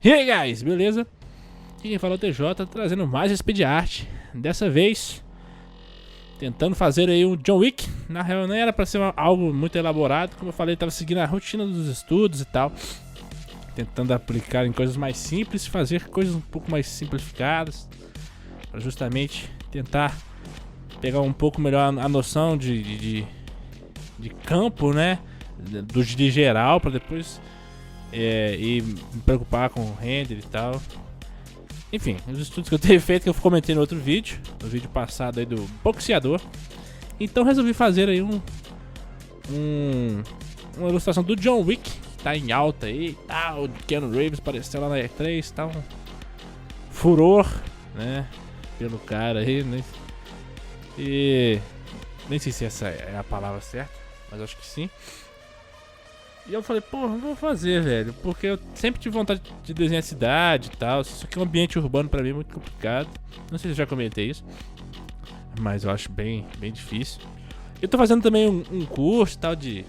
E aí, guys, beleza? Aqui quem fala é o TJ, trazendo mais speed art. Dessa vez, tentando fazer aí um John Wick. Na real, não era pra ser algo muito elaborado. Como eu falei, tava seguindo a rotina dos estudos e tal. Tentando aplicar em coisas mais simples, fazer coisas um pouco mais simplificadas. Pra justamente tentar pegar um pouco melhor a noção de campo, né? De geral, pra depois e me preocupar com o render e tal. Enfim, os estudos que eu tenho feito, que eu comentei no outro vídeo, no vídeo passado aí do boxeador. Então resolvi fazer aí uma ilustração do John Wick, que tá em alta aí, tal, o Keanu Reeves apareceu lá na E3, tá um furor, né, pelo cara aí, né, e nem sei se essa é a palavra certa, mas acho que sim. E eu falei, pô, vou fazer, velho, porque eu sempre tive vontade de desenhar cidade e tal, só que um ambiente urbano pra mim é muito complicado. Não sei se eu já comentei isso, mas eu acho bem difícil. Eu tô fazendo também um curso e tal de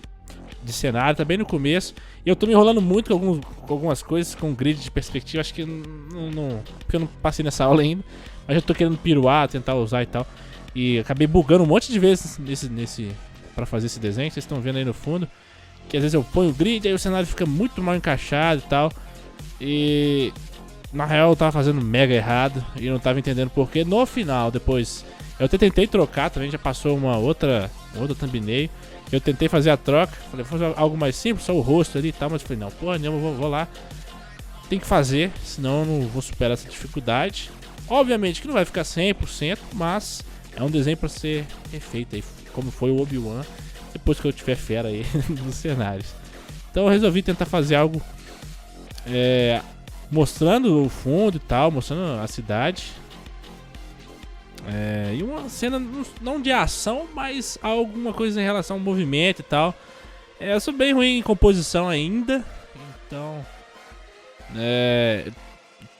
cenário, tá bem no começo. E eu tô me enrolando muito com algumas coisas, com grid de perspectiva, acho que não porque eu não passei nessa aula ainda. Mas eu tô querendo piruar, tentar usar e tal. E acabei bugando um monte de vezes pra fazer esse desenho, vocês estão vendo aí no fundo. Que às vezes eu ponho o grid, aí o cenário fica muito mal encaixado e tal. E na real eu tava fazendo mega errado e eu não tava entendendo porquê. No final, depois, eu até tentei trocar também, já passou uma outra thumbnail. Eu tentei fazer a troca, falei, vou fazer algo mais simples, só o rosto ali e tal. Mas falei, não, porra nenhuma, vou lá. Tem que fazer, senão eu não vou superar essa dificuldade. Obviamente que não vai ficar 100%, mas é um desenho pra ser refeito aí, como foi o Obi-Wan. Depois que eu tiver fera aí nos cenários. Então eu resolvi tentar fazer algo mostrando o fundo e tal, mostrando a cidade. E uma cena não de ação, mas alguma coisa em relação ao movimento e tal. Eu sou bem ruim em composição ainda. Então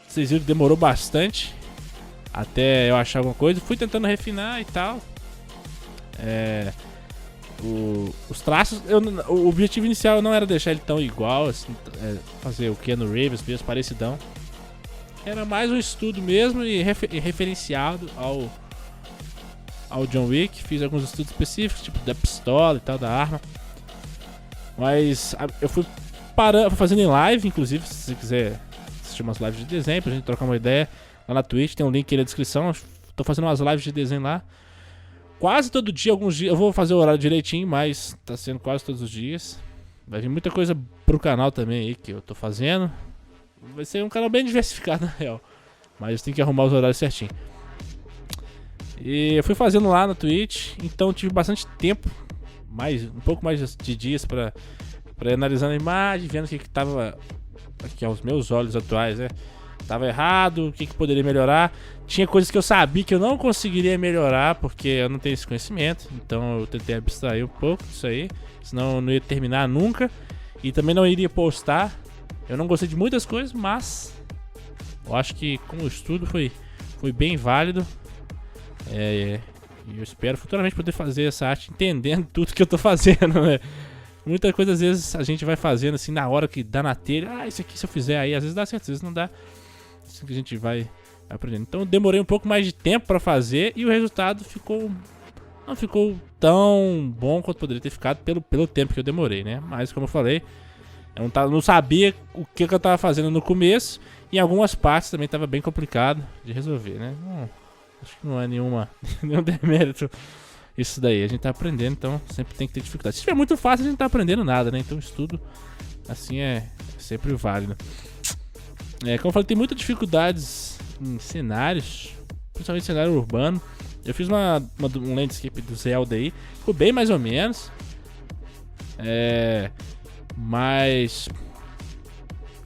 vocês viram que demorou bastante até eu achar alguma coisa. Fui tentando refinar e tal. Os traços, o objetivo inicial não era deixar ele tão igual, assim, fazer o Keanu Reeves mesmo parecidão. Era mais um estudo mesmo e referenciado ao John Wick. Fiz alguns estudos específicos, tipo da pistola e tal, da arma. Mas eu fui fazendo em live, inclusive, se você quiser assistir umas lives de desenho pra gente trocar uma ideia. Lá na Twitch tem um link aí na descrição. Tô fazendo umas lives de desenho lá. Quase todo dia, alguns dias, eu vou fazer o horário direitinho, mas tá sendo quase todos os dias. Vai vir muita coisa pro canal também aí que eu tô fazendo. Vai ser um canal bem diversificado na real, mas tem que arrumar os horários certinho. E eu fui fazendo lá na Twitch, então tive bastante tempo, um pouco mais de dias pra ir analisando a imagem, vendo o que tava aqui aos meus olhos atuais, né? Tava errado, o que poderia melhorar. Tinha coisas que eu sabia que eu não conseguiria melhorar, porque eu não tenho esse conhecimento. Então eu tentei abstrair um pouco disso aí, senão eu não ia terminar nunca. E também não iria postar. Eu não gostei de muitas coisas, mas eu acho que com o estudo foi bem válido. E eu espero futuramente poder fazer essa arte entendendo tudo que eu tô fazendo, né? Muita coisa às vezes a gente vai fazendo assim na hora que dá na telha. Isso aqui se eu fizer aí, às vezes dá certo, às vezes não dá. Assim que a gente vai aprendendo. Então eu demorei um pouco mais de tempo pra fazer e o resultado não ficou tão bom quanto poderia ter ficado pelo tempo que eu demorei, né? Mas como eu falei, eu não sabia o que eu tava fazendo no começo. E em algumas partes também tava bem complicado de resolver, né? Acho que não é nenhum demérito isso daí. A gente tá aprendendo, então sempre tem que ter dificuldade. Se tiver muito fácil, a gente não tá aprendendo nada, né? Então estudo assim é sempre válido. Como eu falei, tem muitas dificuldades em cenários, principalmente cenário urbano. Eu fiz um landscape do Zelda aí, ficou bem mais ou menos. Mas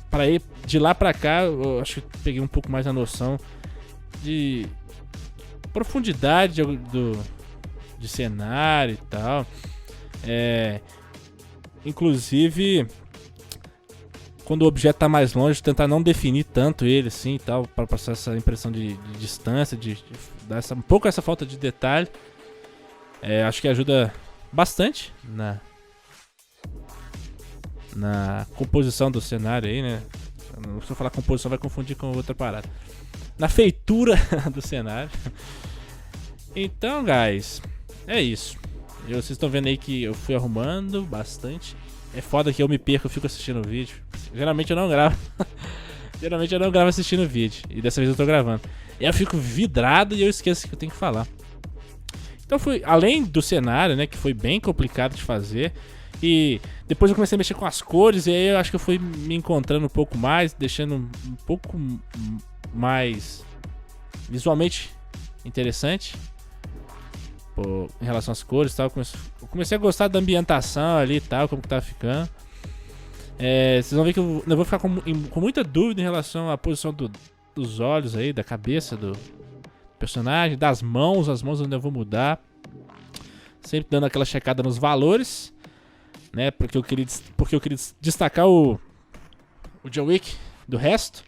para ir de lá pra cá, eu acho que peguei um pouco mais a noção de profundidade de cenário e tal. Inclusive, quando o objeto tá mais longe, tentar não definir tanto ele assim e tal, para passar essa impressão de distância, de dar um pouco essa falta de detalhe. Acho que ajuda bastante na composição do cenário aí, né? Se eu falar composição vai confundir com outra parada. Na feitura do cenário. Então, guys, é isso. Vocês estão vendo aí que eu fui arrumando bastante. É foda que eu me perco, eu fico assistindo o vídeo. Geralmente eu não gravo. Geralmente eu não gravo assistindo o vídeo. E dessa vez eu tô gravando. E aí eu fico vidrado e eu esqueço que eu tenho que falar. Então foi, além do cenário, né, que foi bem complicado de fazer. E depois eu comecei a mexer com as cores. E aí eu acho que eu fui me encontrando um pouco mais. Deixando um pouco mais visualmente interessante. Pô, em relação às cores e tal, eu comecei a gostar da ambientação ali e tal, como que tá ficando. Vocês vão ver que eu vou ficar com muita dúvida em relação à posição dos olhos aí, da cabeça do personagem, das mãos, as mãos onde eu vou mudar. Sempre dando aquela checada nos valores, né? Porque eu queria destacar o John Wick do resto,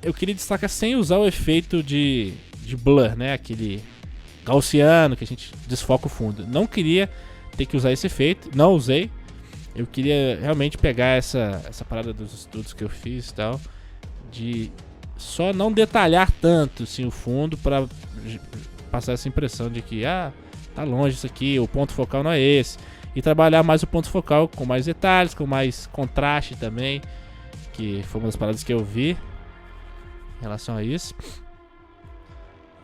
eu queria destacar sem usar o efeito de blur, né? Aquele gaussiano que a gente desfoca o fundo. Não queria ter que usar esse efeito, não usei. Eu queria realmente pegar essa parada dos estudos que eu fiz e tal, de só não detalhar tanto assim, o fundo para passar essa impressão de que tá longe isso aqui, o ponto focal não é esse. E trabalhar mais o ponto focal com mais detalhes, com mais contraste também, que foi uma das paradas que eu vi em relação a isso.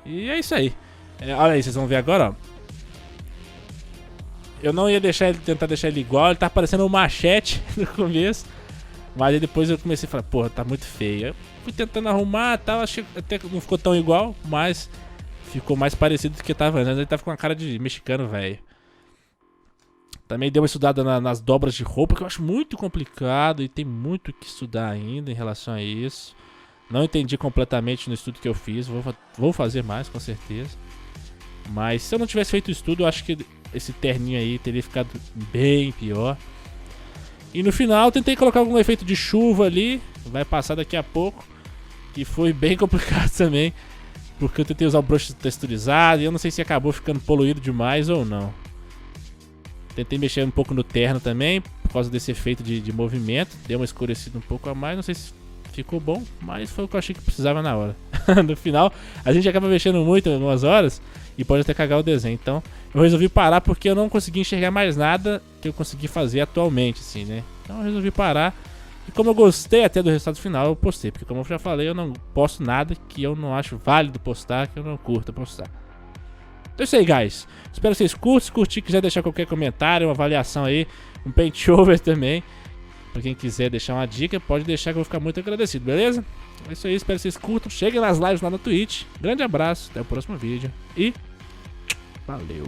E é isso aí. Olha aí, vocês vão ver agora, ó. Eu não ia tentar deixar ele igual, ele tá parecendo um machete no começo. Mas aí depois eu comecei a falar, porra, tá muito feio. Eu fui tentando arrumar e tal, achei que até não ficou tão igual, mas ficou mais parecido do que tava antes. Ele tava com uma cara de mexicano, velho. Também dei uma estudada nas dobras de roupa, que eu acho muito complicado e tem muito que estudar ainda em relação a isso. Não entendi completamente no estudo que eu fiz, vou fazer mais, com certeza. Mas se eu não tivesse feito o estudo, eu acho que esse terninho aí teria ficado bem pior. E no final eu tentei colocar algum efeito de chuva ali, vai passar daqui a pouco, que foi bem complicado também, porque eu tentei usar o brush texturizado e eu não sei se acabou ficando poluído demais ou não. Tentei mexer um pouco no terno também, por causa desse efeito de movimento, deu uma escurecida um pouco a mais, não sei se ficou bom, mas foi o que eu achei que precisava na hora. No final, a gente acaba mexendo muito em algumas horas e pode até cagar o desenho. Então, eu resolvi parar porque eu não consegui enxergar mais nada que eu consegui fazer atualmente, assim, né? Então, eu resolvi parar. E como eu gostei até do resultado final, eu postei. Porque, como eu já falei, eu não posto nada que eu não acho válido postar, que eu não curto postar. Então é isso aí, guys. Espero que vocês curtam. Se curtir, quiser deixar qualquer comentário, uma avaliação aí, um paint over também. Pra quem quiser deixar uma dica, pode deixar que eu vou ficar muito agradecido, beleza? É isso aí, espero que vocês curtam. Cheguem nas lives lá na Twitch. Grande abraço, até o próximo vídeo e valeu!